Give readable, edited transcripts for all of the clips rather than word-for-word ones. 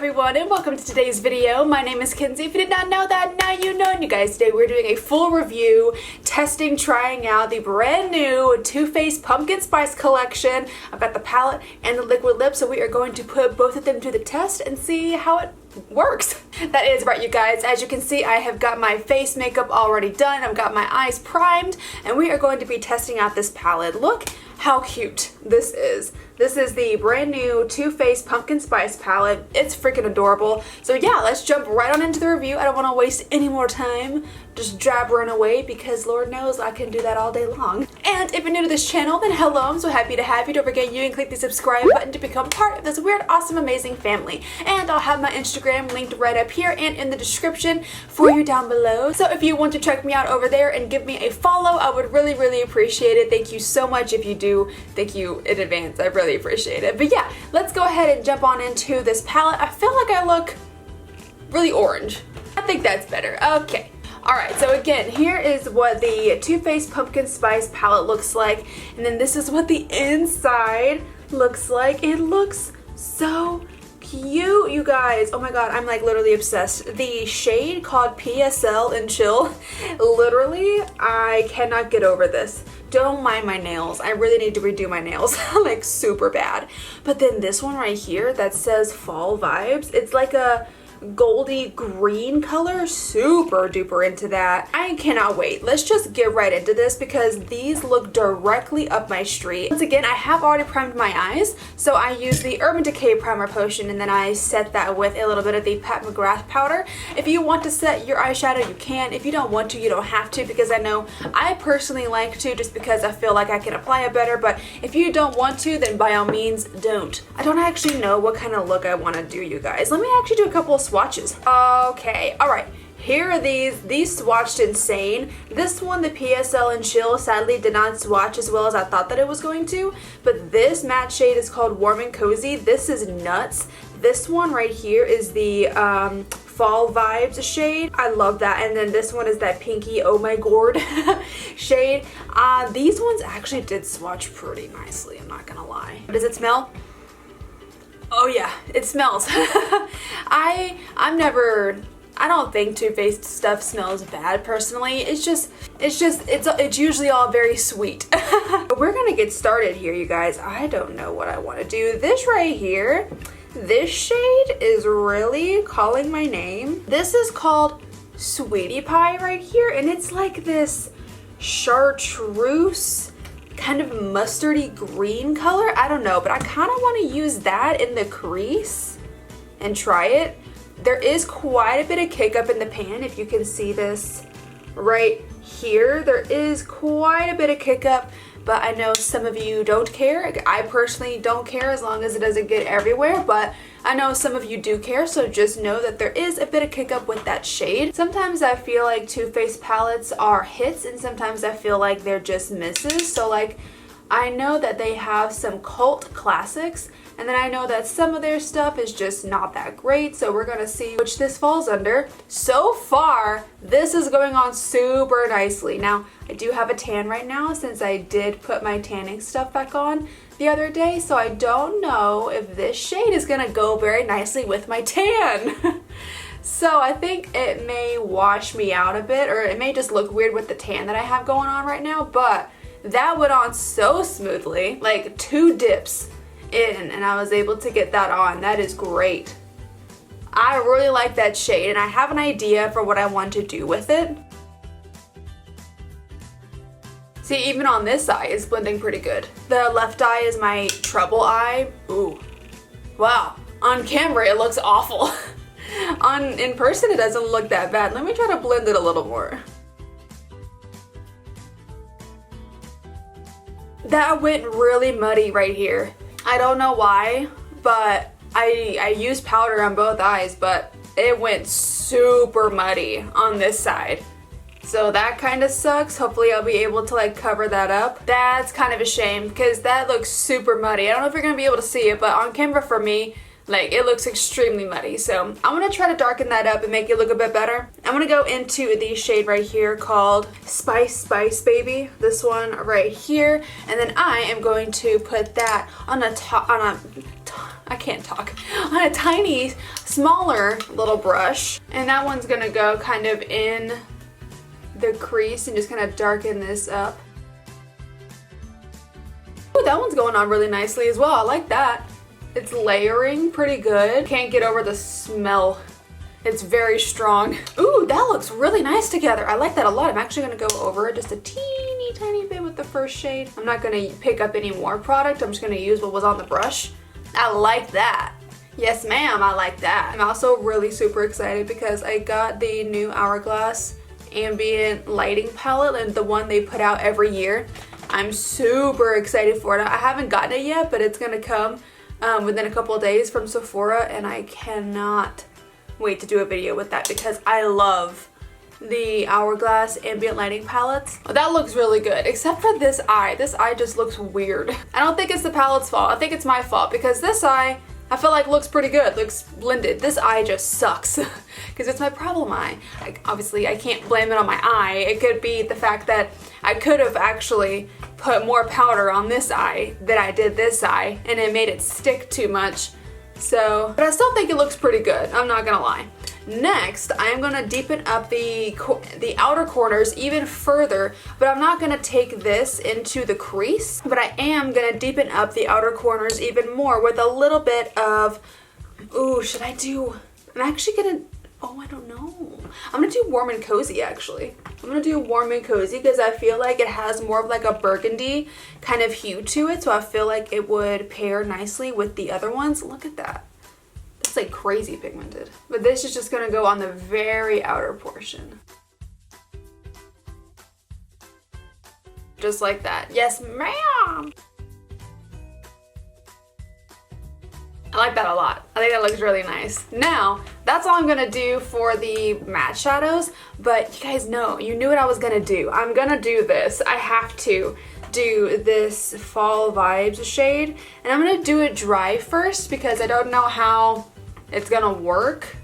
everyone, and welcome to today's video. My name is Kenzie. If you did not know that, now you know. And you guys, today we're doing a full review, testing, trying out the brand new Toofaced Pumpkin Spice collection. I've got the palette and the liquid lip, so we are going to put both of them to the test and see how it works. That is right, you guys. As you can see, I have got my face makeup already done. I've got my eyes primed, and we are going to be testing out this palette. Look how cute this is. This is the brand new Toofaced Pumpkin Spice palette. It's freaking adorable. So yeah, let's jump right on into the review. I don't want to waste any more time just jabbering away because Lord knows I can do that all day long. And if you're new to this channel, then hello, I'm so happy to have you. Don't forget you can click the subscribe button to become part of this weird, awesome, amazing family. And I'll have my Instagram linked right up here and in the description for you down below. So if you want to check me out over there and give me a follow, I would really, really appreciate it. Thank you so much if you do. Thank you in advance. I really appreciate it. But yeah, let's go ahead and jump on into this palette. I feel like I look really orange. I think that's better. Okay. Alright, so again, here is what the Toofaced Pumpkin Spice palette looks like. And then this is what the inside looks like. It looks so cute, you guys. Oh my god, I'm like literally obsessed. The shade called PSL and Chill, literally, I cannot get over this. Don't mind my nails. I really need to redo my nails, like super bad. But then this one right here that says Fall Vibes, it's like a goldy green color. Super duper into that. I cannot wait. Let's just get right into this because these look directly up my street. Once again, I have already primed my eyes, so I use the Urban Decay primer potion and then I set that with a little bit of the Mcgrath powder. If you want to set your eyeshadow, you can. If you don't want to, you don't have to, because I know I personally like to just because I feel like I can apply it better. But if you don't want to, then by all means don't. I don't actually know what kind of look I want to do, you guys. Let me actually do a couple of swatches. Okay, alright. Here are these swatched insane. This one, the PSL and Chill, sadly did not swatch as well as I thought that it was going to. But this matte shade is called Warm and Cozy. This is nuts. This one right here is the Fall Vibes shade. I love that. And then this one is that pinky oh my gourd shade. These ones actually did swatch pretty nicely, I'm not gonna lie. Does it smell? Oh yeah, it smells. I don't think Toofaced stuff smells bad personally. It's usually all very sweet. But we're gonna get started here, you guys. I don't know what I want to do. This right here, this shade is really calling my name. This is called Sweetie Pie right here, and it's like this chartreuse kind of mustardy green color. I don't know, but I kind of want to use that in the crease and try it. There is quite a bit of kick up in the pan. If you can see this right here, there is quite a bit of kick up, but I know some of you don't care. I personally don't care as long as it doesn't get everywhere, but I know some of you do care, so just know that there is a bit of kick up with that shade. Sometimes I feel like Toofaced palettes are hits, and sometimes I feel like they're just misses. So like, I know that they have some cult classics, and then I know that some of their stuff is just not that great, so we're gonna see which this falls under. So far, this is going on super nicely. Now, I do have a tan right now since I did put my tanning stuff back on the other day, so I don't know if this shade is gonna go very nicely with my tan. So I think it may wash me out a bit, or it may just look weird with the tan that I have going on right now, but that went on so smoothly, like 2 dips in, and I was able to get that on. That is great. I really like that shade, and I have an idea for what I want to do with it. See, even on this eye, it's blending pretty good. The left eye is my trouble eye. Ooh, wow. On camera, it looks awful. In person, it doesn't look that bad. Let me try to blend it a little more. That went really muddy right here. I don't know why, but I used powder on both eyes, but it went super muddy on this side. So that kind of sucks. Hopefully I'll be able to like cover that up. That's kind of a shame because that looks super muddy. I don't know if you're gonna be able to see it, but on camera for me, like it looks extremely muddy. So I'm gonna try to darken that up and make it look a bit better. I'm gonna go into the shade right here called Spice Baby. This one right here. And then I am going to put that on a I can't talk, on a tiny, smaller little brush. And that one's gonna go kind of in the crease and just kind of darken this up. Ooh, that one's going on really nicely as well. I like that. It's layering pretty good. Can't get over the smell. It's very strong. Ooh, that looks really nice together. I like that a lot. I'm actually gonna go over it just a teeny tiny bit with the first shade. I'm not gonna pick up any more product. I'm just gonna use what was on the brush. I like that. Yes, ma'am, I like that. I'm also really super excited because I got the new Hourglass Ambient lighting palette, and the one they put out every year. I'm super excited for it. I haven't gotten it yet, but it's gonna come within a couple of days from Sephora, and I cannot wait to do a video with that because I love the Hourglass Ambient lighting palettes. That looks really good, except for this eye. This eye just looks weird. I don't think it's the palette's fault. I think it's my fault because this eye, I feel like looks pretty good, looks blended. This eye just sucks because it's my problem eye. Obviously, I can't blame it on my eye. It could be the fact that I could have actually put more powder on this eye than I did this eye, and it made it stick too much. So, but I still think it looks pretty good, I'm not gonna lie. Next, I'm gonna deepen up the outer corners even further, but I'm not gonna take this into the crease, but I am gonna deepen up the outer corners even more with a little bit of, ooh, should I do, I'm actually gonna, oh, I don't know. I'm gonna do Warm and Cozy actually. I'm gonna do Warm and Cozy because I feel like it has more of like a burgundy kind of hue to it, so I feel like it would pair nicely with the other ones. Look at that. It's like crazy pigmented. But this is just gonna go on the very outer portion. Just like that. Yes, ma'am! I like that a lot. I think that looks really nice. Now, that's all I'm gonna do for the matte shadows, but you guys know, you knew what I was gonna do. I'm gonna do this. I have to do this Fall Vibes shade, and I'm gonna do it dry first because I don't know how it's gonna work.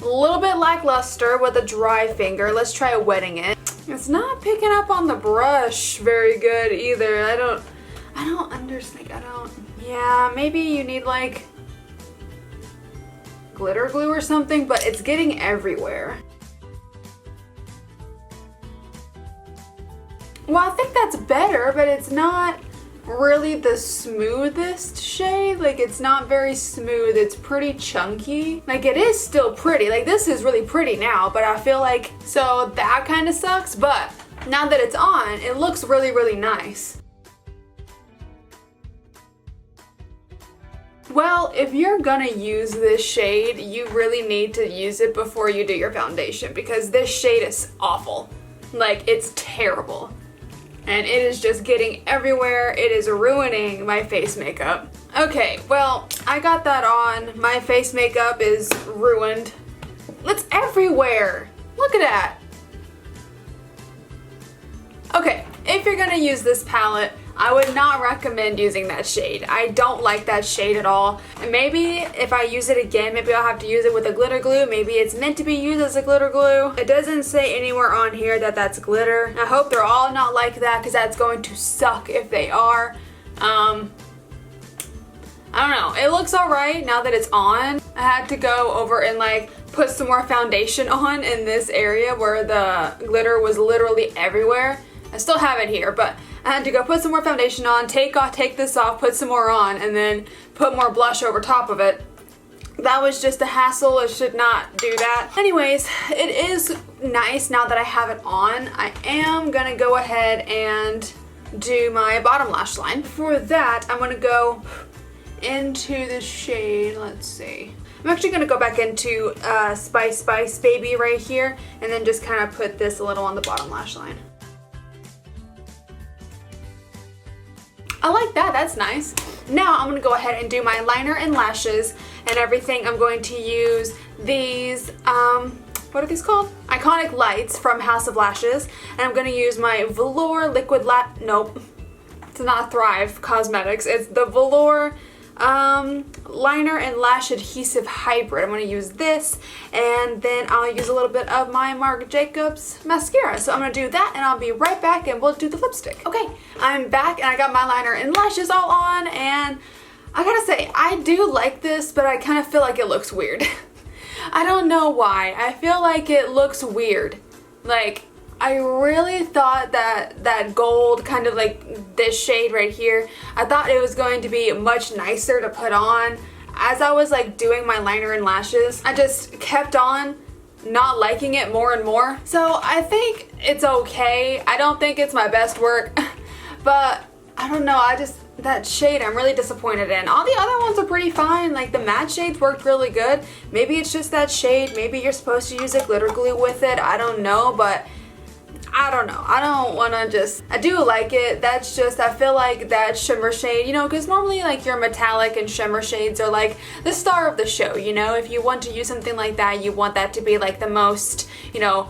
A little bit lackluster with a dry finger. Let's try wetting it. It's not picking up on the brush very good either. I don't understand. Yeah, maybe you need like glitter glue or something, but it's getting everywhere. Well, I think that's better, but it's not really the smoothest shade. Like, it's not very smooth. It's pretty chunky. Like, it is still pretty. Like, this is really pretty now, but I feel like, so that kind of sucks, but now that it's on, it looks really, really nice. Well, if you're gonna use this shade, you really need to use it before you do your foundation because this shade is awful. Like, it's terrible. And it is just getting everywhere. It is ruining my face makeup. Okay, well, I got that on. My face makeup is ruined. It's everywhere. Look at that. Okay, if you're gonna use this palette, I would not recommend using that shade. I don't like that shade at all. And maybe if I use it again, maybe I'll have to use it with a glitter glue. Maybe it's meant to be used as a glitter glue. It doesn't say anywhere on here that that's glitter. I hope they're all not like that because that's going to suck if they are. I don't know. It looks alright now that it's on. I had to go over and like put some more foundation on in this area where the glitter was literally everywhere. I still have it here, but I had to go put some more foundation on, take this off, put some more on, and then put more blush over top of it. That was just a hassle. I should not do that. Anyways, it is nice now that I have it on. I am gonna go ahead and do my bottom lash line. For that, I'm gonna go into the shade, let's see. I'm actually gonna go back into Spice Spice Baby right here, and then just kind of put this a little on the bottom lash line. I like that, that's nice. Now I'm gonna go ahead and do my liner and lashes and everything. I'm going to use these, what are these called? Iconic Lights from House of Lashes. And I'm gonna use my Velour Liquid nope, it's not Thrive Cosmetics. It's the Velour liner and lash adhesive hybrid. I'm going to use this, and then I'll use a little bit of my Marc Jacobs mascara. So I'm going to do that, and I'll be right back, and we'll do the lipstick. Okay, I'm back, and I got my liner and lashes all on, and I gotta say, I do like this, but I kind of feel like it looks weird. I don't know why. I feel like it looks weird. Like, I really thought that gold, kind of like this shade right here, I thought it was going to be much nicer to put on. As I was like doing my liner and lashes, I just kept on not liking it more and more. So I think it's okay. I don't think it's my best work, but I don't know, that shade I'm really disappointed in. All the other ones are pretty fine, like the matte shades worked really good. Maybe it's just that shade, maybe you're supposed to use a glitter glue with it, I don't know, but I don't know. I don't want to I do like it. That's just, I feel like that shimmer shade, you know, because normally like your metallic and shimmer shades are like the star of the show, you know? If you want to use something like that, you want that to be like the most, you know,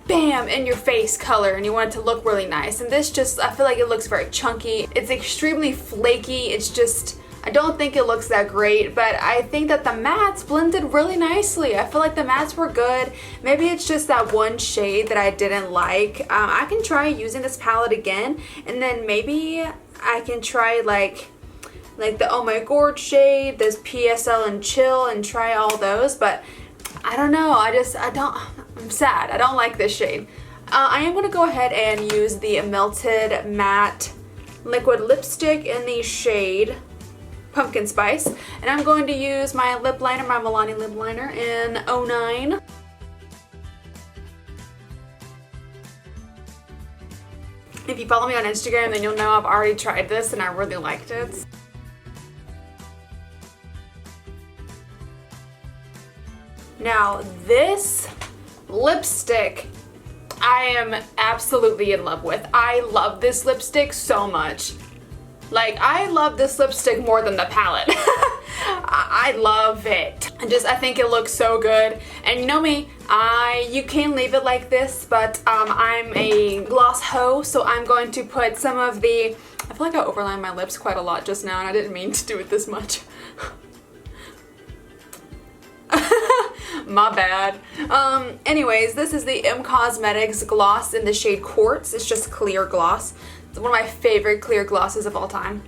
bam, in your face color, and you want it to look really nice. And this just, I feel like it looks very chunky. It's extremely flaky. It's just, I don't think it looks that great, but I think that the mattes blended really nicely. I feel like the mattes were good. Maybe it's just that one shade that I didn't like. I can try using this palette again, and then maybe I can try like the Oh My Gorge shade, this PSL and Chill, and try all those, but I don't know. I'm sad. I don't like this shade. I am going to go ahead and use the Melted Matte Liquid Lipstick in the shade Pumpkin Spice, and I'm going to use my lip liner, my Milani lip liner in 09. If you follow me on Instagram, then you'll know I've already tried this and I really liked it. Now this lipstick I am absolutely in love with. I love this lipstick so much. Like, I love this lipstick more than the palette. I love it. I think it looks so good. And you know me, you can leave it like this, but I'm a gloss hoe, so I'm going to put some of the, I feel like I overlined my lips quite a lot just now, and I didn't mean to do it this much. My bad. Anyways, this is the M Cosmetics gloss in the shade Quartz. It's just clear gloss. It's one of my favorite clear glosses of all time.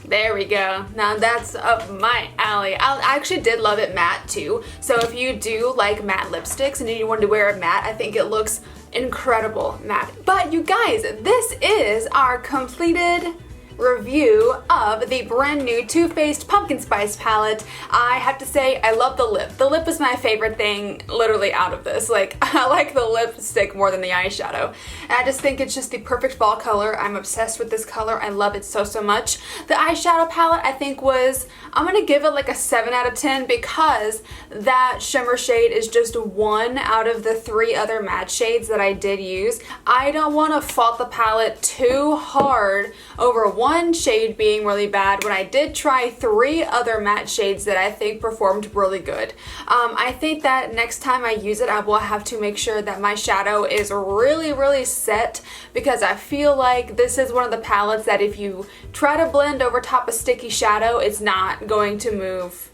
There we go. Now that's up my alley. I actually did love it matte too. So if you do like matte lipsticks and you want to wear it matte, I think it looks incredible matte. But you guys, this is our completed review of the brand new Too Faced Pumpkin Spice palette. I have to say, I love the lip. The lip is my favorite thing literally out of this. Like, I like the lipstick more than the eyeshadow. And I just think it's just the perfect fall color. I'm obsessed with this color. I love it so, so much. The eyeshadow palette, I think I'm gonna give it like a 7 out of 10 because that shimmer shade is just one out of the 3 other matte shades that I did use. I don't want to fault the palette too hard over one shade being really bad when I did try 3 other matte shades that I think performed really good. I think that next time I use it, I will have to make sure that my shadow is really, really set, because I feel like this is one of the palettes that if you try to blend over top of sticky shadow, it's not going to move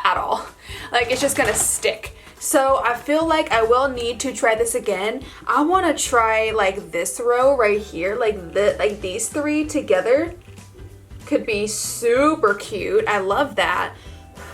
at all. Like, it's just gonna stick. So I feel like I will need to try this again. I want to try like this row right here, like these 3 together could be super cute. I love that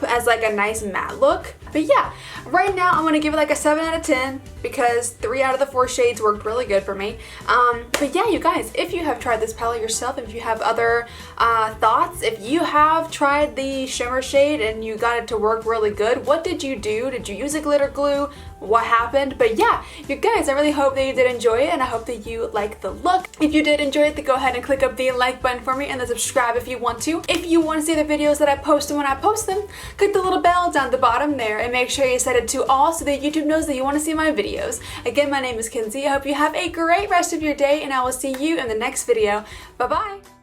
as like a nice matte look. But yeah, right now I'm gonna give it like a 7 out of 10 because 3 out of the 4 shades worked really good for me. But yeah, you guys, if you have tried this palette yourself, if you have other thoughts, if you have tried the shimmer shade and you got it to work really good, what did you do? Did you use a glitter glue? What happened? But yeah, you guys, I really hope that you did enjoy it, and I hope that you like the look. If you did enjoy it, then go ahead and click up the like button for me and then subscribe if you want to. If you want to see the videos that I post and when I post them, click the little bell down the bottom there and make sure you set it to all so that YouTube knows that you want to see my videos. Again, my name is Kenzie. I hope you have a great rest of your day, and I will see you in the next video. Bye-bye.